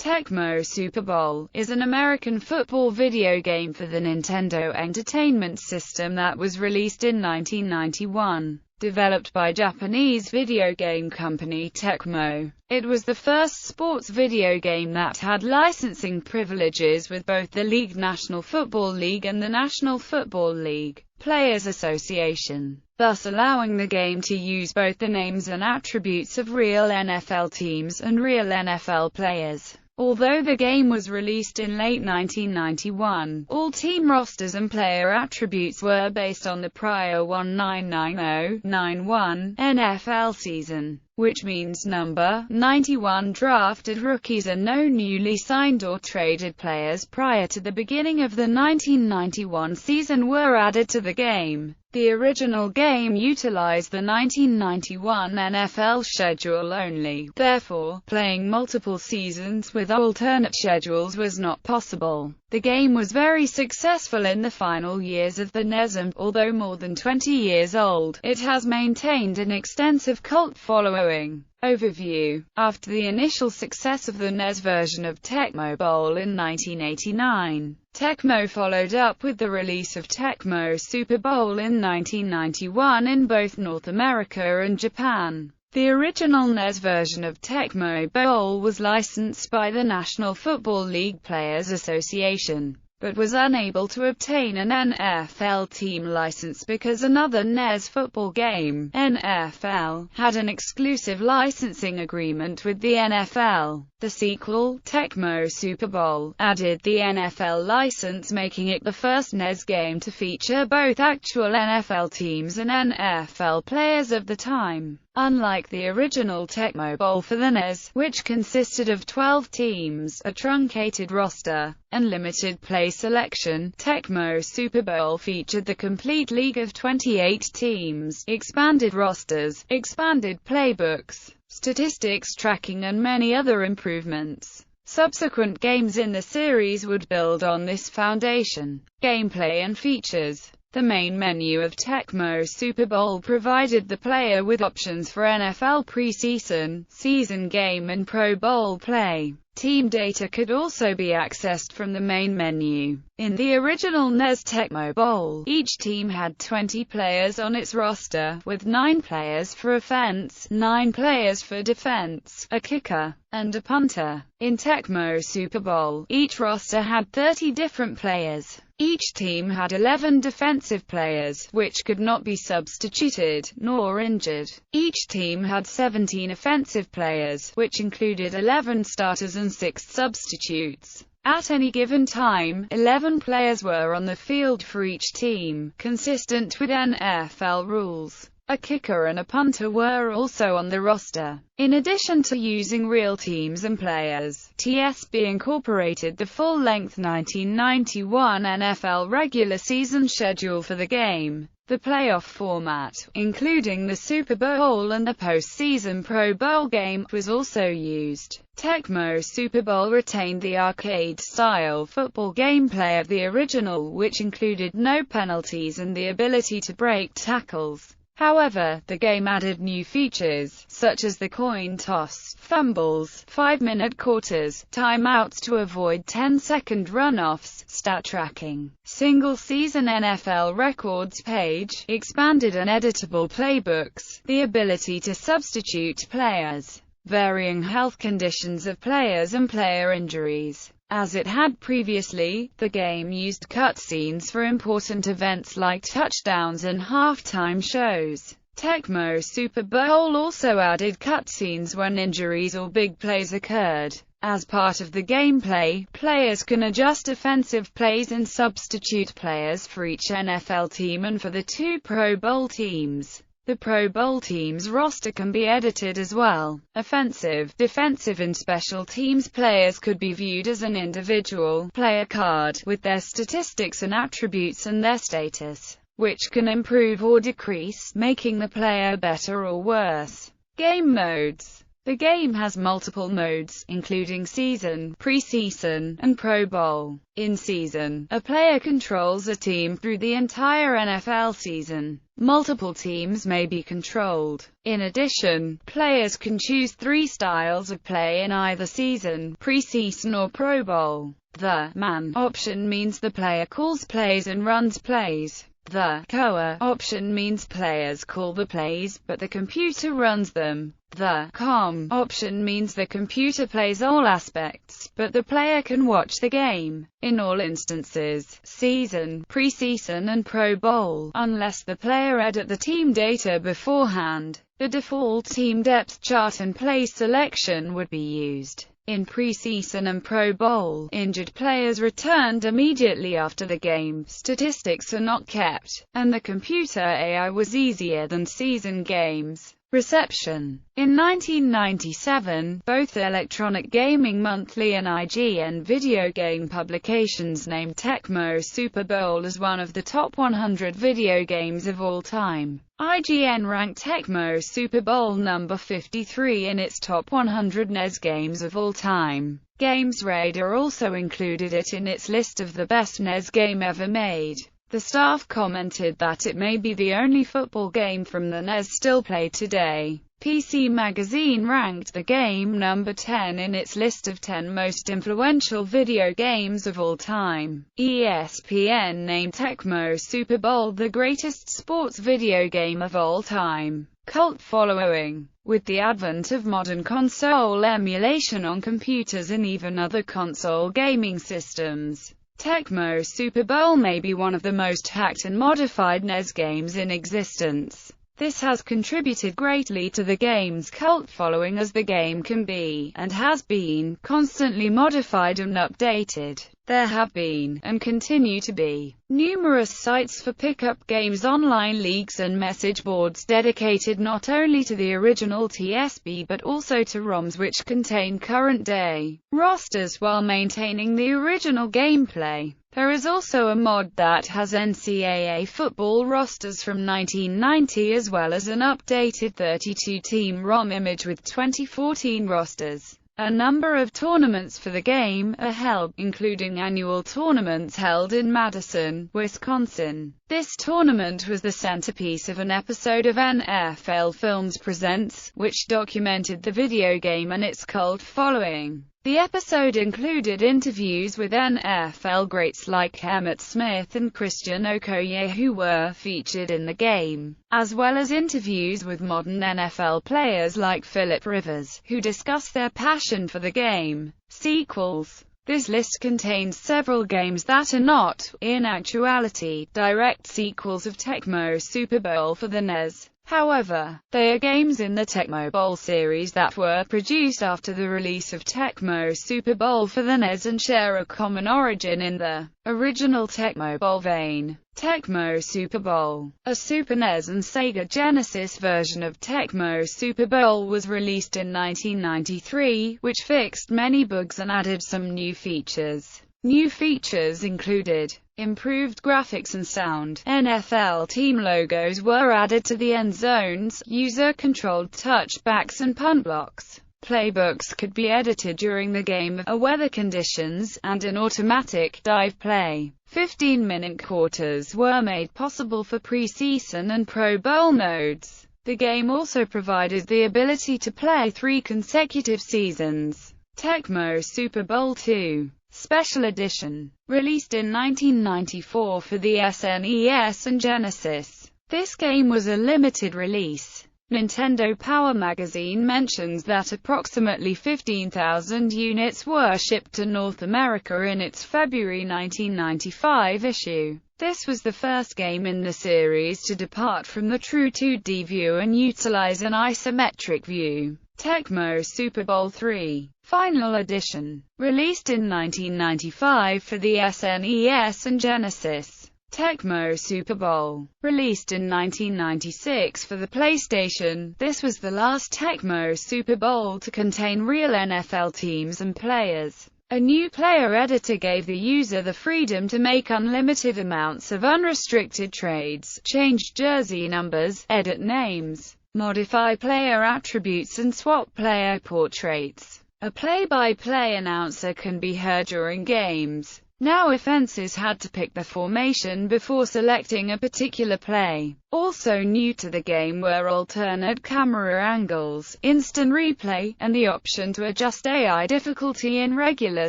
Tecmo Super Bowl is an American football video game for the Nintendo Entertainment System that was released in 1991. Developed by Japanese video game company Tecmo, it was the first sports video game that had licensing privileges with both the League National Football League and the National Football League Players Association, thus allowing the game to use both the names and attributes of real NFL teams and real NFL players. Although the game was released in late 1991, all team rosters and player attributes were based on the prior 1990-91 NFL season, which means number 91 drafted rookies and no newly signed or traded players prior to the beginning of the 1991 season were added to the game. The original game utilized the 1991 NFL schedule only, therefore, playing multiple seasons with alternate schedules was not possible. The game was very successful in the final years of the NES and, although more than 20 years old, it has maintained an extensive cult following. Overview. After the initial success of the NES version of Tecmo Bowl in 1989, Tecmo followed up with the release of Tecmo Super Bowl in 1991 in both North America and Japan. The original NES version of Tecmo Bowl was licensed by the National Football League Players Association, but was unable to obtain an NFL team license because another NES football game, NFL, had an exclusive licensing agreement with the NFL. The sequel, Tecmo Super Bowl, added the NFL license, making it the first NES game to feature both actual NFL teams and NFL players of the time. Unlike the original Tecmo Bowl for the NES, which consisted of 12 teams, a truncated roster, and limited play selection, Tecmo Super Bowl featured the complete league of 28 teams, expanded rosters, expanded playbooks, statistics tracking and many other improvements. Subsequent games in the series would build on this foundation. Gameplay and features. The main menu of Tecmo Super Bowl provided the player with options for NFL preseason, season game and Pro Bowl play. Team data could also be accessed from the main menu. In the original NES Tecmo Bowl, each team had 20 players on its roster, with 9 players for offense, 9 players for defense, a kicker, and a punter. In Tecmo Super Bowl, each roster had 30 different players. Each team had 11 defensive players, which could not be substituted, nor injured. Each team had 17 offensive players, which included 11 starters and 6 substitutes. At any given time, 11 players were on the field for each team, consistent with NFL rules. A kicker and a punter were also on the roster. In addition to using real teams and players, TSB incorporated the full-length 1991 NFL regular season schedule for the game. The playoff format, including the Super Bowl and the postseason Pro Bowl game, was also used. Tecmo Super Bowl retained the arcade-style football gameplay of the original, which included no penalties and the ability to break tackles. However, the game added new features, such as the coin toss, fumbles, 5-minute quarters, timeouts to avoid 10-second runoffs, stat tracking, single-season NFL records page, expanded and editable playbooks, the ability to substitute players, varying health conditions of players and player injuries. As it had previously, the game used cutscenes for important events like touchdowns and halftime shows. Tecmo Super Bowl also added cutscenes when injuries or big plays occurred. As part of the gameplay, players can adjust offensive plays and substitute players for each NFL team and for the 2 Pro Bowl teams. The Pro Bowl team's roster can be edited as well. Offensive, defensive and special teams players could be viewed as an individual player card, with their statistics and attributes and their status, which can improve or decrease, making the player better or worse. Game modes. The game has multiple modes, including season, preseason, and Pro Bowl. In season, a player controls a team through the entire NFL season. Multiple teams may be controlled. In addition, players can choose 3 styles of play in either season, preseason or Pro Bowl. The man option means the player calls plays and runs plays. The coa option means players call the plays, but the computer runs them. The com option means the computer plays all aspects, but the player can watch the game. In all instances, season, preseason and Pro Bowl, unless the player edit the team data beforehand, the default team depth chart and play selection would be used. In preseason and Pro Bowl, injured players returned immediately after the game, statistics are not kept, and the computer AI was easier than season games. Reception. In 1997, both Electronic Gaming Monthly and IGN video game publications named Tecmo Super Bowl as one of the top 100 video games of all time. IGN ranked Tecmo Super Bowl number 53 in its top 100 NES games of all time. GamesRadar also included it in its list of the best NES game ever made. The staff commented that it may be the only football game from the NES still played today. PC Magazine ranked the game number 10 in its list of 10 most influential video games of all time. ESPN named Tecmo Super Bowl the greatest sports video game of all time. Cult following. With the advent of modern console emulation on computers and even other console gaming systems, Tecmo Super Bowl may be one of the most hacked and modified NES games in existence. This has contributed greatly to the game's cult following, as the game can be, and has been, constantly modified and updated. There have been, and continue to be, numerous sites for pickup games, online leagues and message boards dedicated not only to the original TSB but also to ROMs which contain current-day rosters while maintaining the original gameplay. There is also a mod that has NCAA football rosters from 1990 as well as an updated 32-team ROM image with 2014 rosters. A number of tournaments for the game are held, including annual tournaments held in Madison, Wisconsin. This tournament was the centerpiece of an episode of NFL Films Presents, which documented the video game and its cult following. The episode included interviews with NFL greats like Emmitt Smith and Christian Okoye, who were featured in the game, as well as interviews with modern NFL players like Philip Rivers, who discuss their passion for the game. Sequels. This list contains several games that are not, in actuality, direct sequels of Tecmo Super Bowl for the NES. However, they are games in the Tecmo Bowl series that were produced after the release of Tecmo Super Bowl for the NES and share a common origin in the original Tecmo Bowl vein. Tecmo Super Bowl. A Super NES and Sega Genesis version of Tecmo Super Bowl was released in 1993, which fixed many bugs and added some new features. New features included improved graphics and sound. NFL team logos were added to the end zones, user-controlled touchbacks and punt blocks. Playbooks could be edited during the game of weather conditions, and an automatic dive play. 15-minute quarters were made possible for preseason and Pro Bowl modes. The game also provided the ability to play 3 consecutive seasons. Tecmo Super Bowl 2. Special Edition. Released in 1994 for the SNES and Genesis. This game was a limited release. Nintendo Power Magazine mentions that approximately 15,000 units were shipped to North America in its February 1995 issue. This was the first game in the series to depart from the true 2D view and utilize an isometric view. Tecmo Super Bowl 3. Final Edition. Released in 1995 for the SNES and Genesis. Tecmo Super Bowl. Released in 1996 for the PlayStation. This was the last Tecmo Super Bowl to contain real NFL teams and players. A new player editor gave the user the freedom to make unlimited amounts of unrestricted trades, change jersey numbers, edit names, modify player attributes and swap player portraits. A play-by-play announcer can be heard during games. Now offenses had to pick the formation before selecting a particular play. Also new to the game were alternate camera angles, instant replay, and the option to adjust AI difficulty in regular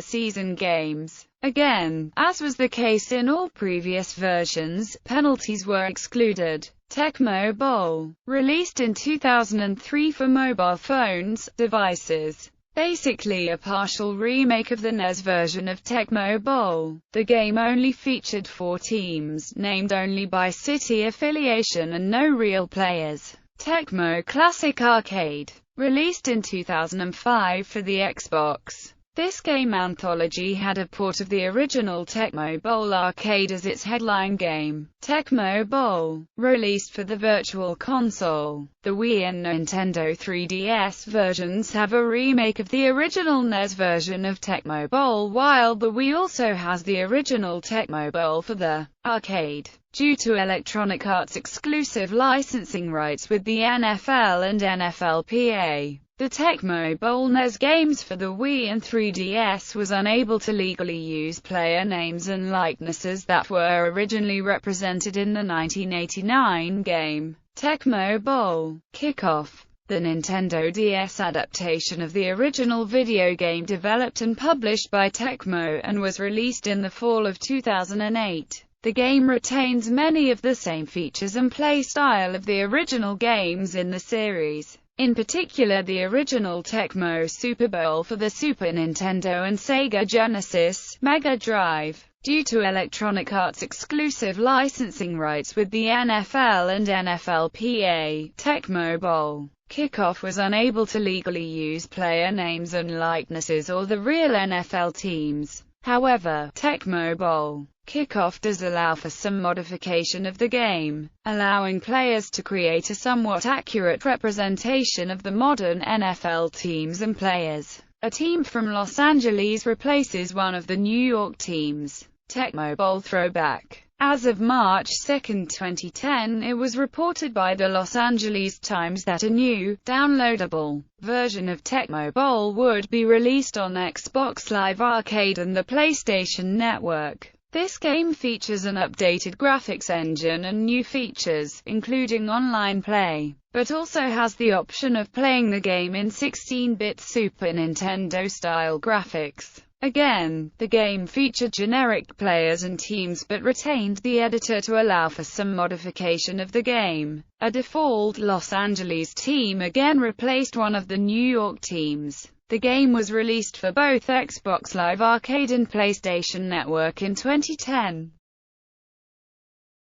season games. Again, as was the case in all previous versions, penalties were excluded. Tecmo Bowl, released in 2003 for mobile phones, devices. Basically a partial remake of the NES version of Tecmo Bowl. The game only featured 4 teams, named only by city affiliation and no real players. Tecmo Classic Arcade, released in 2005 for the Xbox. This game anthology had a port of the original Tecmo Bowl arcade as its headline game. Tecmo Bowl, released for the Virtual Console. The Wii and Nintendo 3DS versions have a remake of the original NES version of Tecmo Bowl, while the Wii also has the original Tecmo Bowl for the arcade. Due to Electronic Arts' exclusive licensing rights with the NFL and NFLPA, the Tecmo Bowl NES games for the Wii and 3DS was unable to legally use player names and likenesses that were originally represented in the 1989 game. Tecmo Bowl Kickoff, the Nintendo DS adaptation of the original video game developed and published by Tecmo and was released in the fall of 2008. The game retains many of the same features and play style of the original games in the series. In particular the original Tecmo Super Bowl for the Super Nintendo and Sega Genesis, Mega Drive. Due to Electronic Arts' exclusive licensing rights with the NFL and NFLPA, Tecmo Bowl Kickoff was unable to legally use player names and likenesses or the real NFL teams. However, Tecmo Bowl Kickoff does allow for some modification of the game, allowing players to create a somewhat accurate representation of the modern NFL teams and players. A team from Los Angeles replaces one of the New York teams. Tecmo Bowl Throwback. As of March 2, 2010, it was reported by the Los Angeles Times that a new, downloadable version of Tecmo Bowl would be released on Xbox Live Arcade and the PlayStation Network. This game features an updated graphics engine and new features, including online play, but also has the option of playing the game in 16-bit Super Nintendo-style graphics. Again, the game featured generic players and teams but retained the editor to allow for some modification of the game. A default Los Angeles team again replaced one of the New York teams. The game was released for both Xbox Live Arcade and PlayStation Network in 2010.